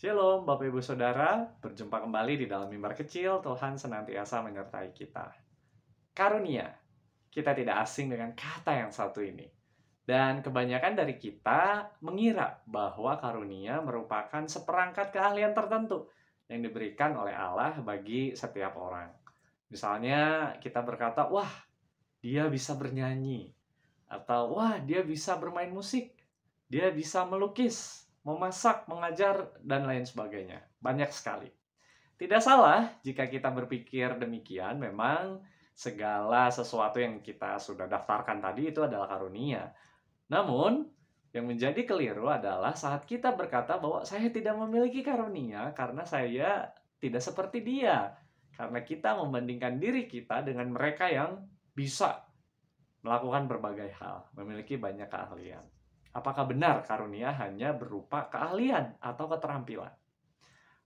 Shalom Bapak Ibu Saudara, berjumpa kembali di dalam mimbar kecil. Tuhan senantiasa menyertai kita. Karunia, kita tidak asing dengan kata yang satu ini. Dan kebanyakan dari kita mengira bahwa karunia merupakan seperangkat keahlian tertentu yang diberikan oleh Allah bagi setiap orang. Misalnya kita berkata, wah dia bisa bernyanyi, atau wah dia bisa bermain musik, dia bisa melukis, memasak, mengajar, dan lain sebagainya. Banyak sekali. Tidak salah jika kita berpikir demikian, memang segala sesuatu yang kita sudah daftarkan tadi itu adalah karunia. Namun, yang menjadi keliru adalah saat kita berkata bahwa saya tidak memiliki karunia karena saya tidak seperti dia. Karena kita membandingkan diri kita dengan mereka yang bisa melakukan berbagai hal, memiliki banyak keahlian. Apakah benar karunia hanya berupa keahlian atau keterampilan?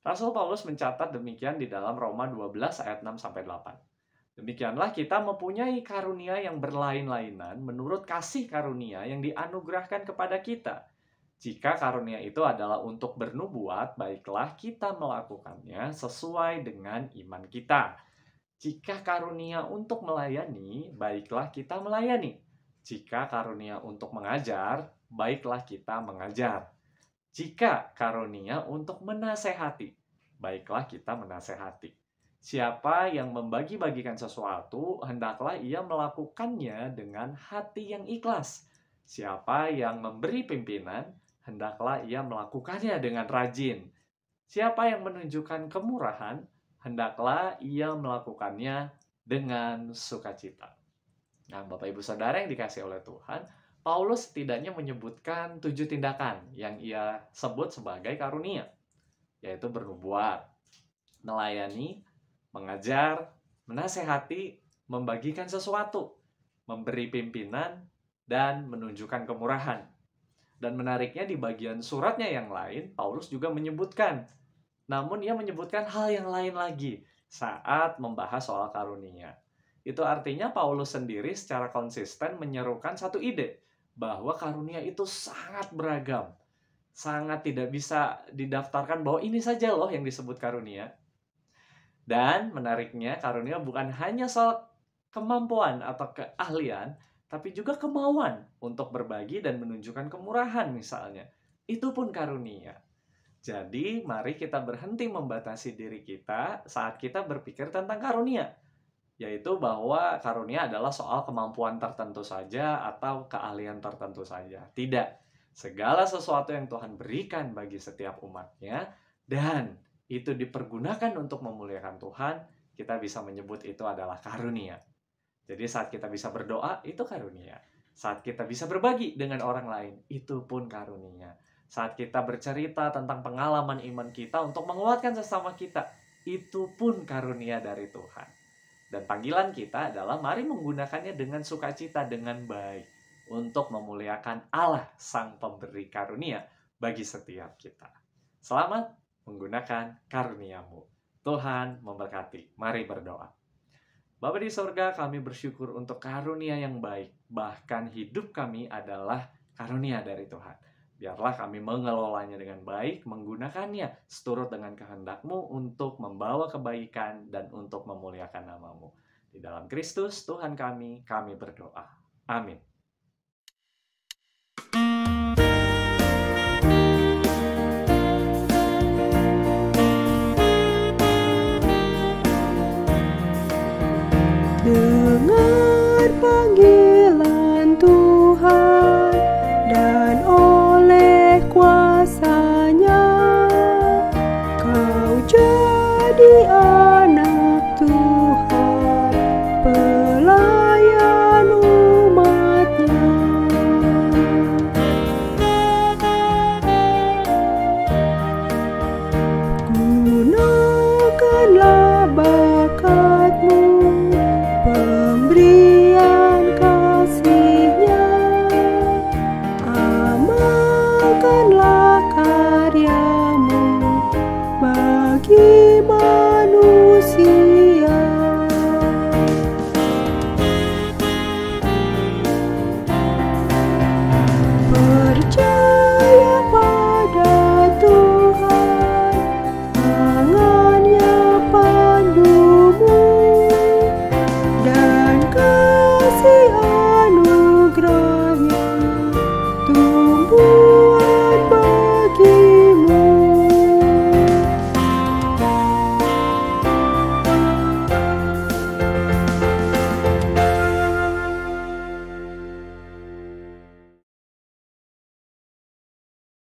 Rasul Paulus mencatat demikian di dalam Roma 12 ayat 6-8. Demikianlah kita mempunyai karunia yang berlain-lainan menurut kasih karunia yang dianugerahkan kepada kita. Jika karunia itu adalah untuk bernubuat, baiklah kita melakukannya sesuai dengan iman kita. Jika karunia untuk melayani, baiklah kita melayani. Jika karunia untuk mengajar, baiklah kita mengajar. Jika karunia untuk menasehati, baiklah kita menasehati. Siapa yang membagi-bagikan sesuatu, hendaklah ia melakukannya dengan hati yang ikhlas. Siapa yang memberi pimpinan, hendaklah ia melakukannya dengan rajin. Siapa yang menunjukkan kemurahan, hendaklah ia melakukannya dengan sukacita. Nah, Bapak Ibu Saudara yang dikasihi oleh Tuhan, Paulus setidaknya menyebutkan 7 tindakan yang ia sebut sebagai karunia, yaitu bernubuat, melayani, mengajar, menasehati, membagikan sesuatu, memberi pimpinan, dan menunjukkan kemurahan. Dan menariknya di bagian suratnya yang lain, Paulus juga menyebutkan, namun ia menyebutkan hal yang lain lagi saat membahas soal karunia. Itu artinya Paulus sendiri secara konsisten menyerukan satu ide, bahwa karunia itu sangat beragam. Sangat tidak bisa didaftarkan bahwa ini saja loh yang disebut karunia. Dan menariknya karunia bukan hanya soal kemampuan atau keahlian, tapi juga kemauan untuk berbagi dan menunjukkan kemurahan misalnya. Itu pun karunia. Jadi, mari kita berhenti membatasi diri kita saat kita berpikir tentang karunia, yaitu bahwa karunia adalah soal kemampuan tertentu saja atau keahlian tertentu saja. Tidak, segala sesuatu yang Tuhan berikan bagi setiap umatnya dan itu dipergunakan untuk memuliakan Tuhan, kita bisa menyebut itu adalah karunia. Jadi saat kita bisa berdoa, itu karunia. Saat kita bisa berbagi dengan orang lain, itu pun karunia. Saat kita bercerita tentang pengalaman iman kita untuk menguatkan sesama kita, itu pun karunia dari Tuhan. Dan panggilan kita adalah mari menggunakannya dengan sukacita, dengan baik, untuk memuliakan Allah Sang Pemberi Karunia bagi setiap kita. Selamat menggunakan karuniamu. Tuhan memberkati. Mari berdoa. Bapa di sorga, kami bersyukur untuk karunia yang baik. Bahkan hidup kami adalah karunia dari Tuhan. Biarlah kami mengelolanya dengan baik, menggunakannya seturut dengan kehendak-Mu untuk membawa kebaikan dan untuk memuliakan nama-Mu. Di dalam Kristus, Tuhan kami berdoa. Amin.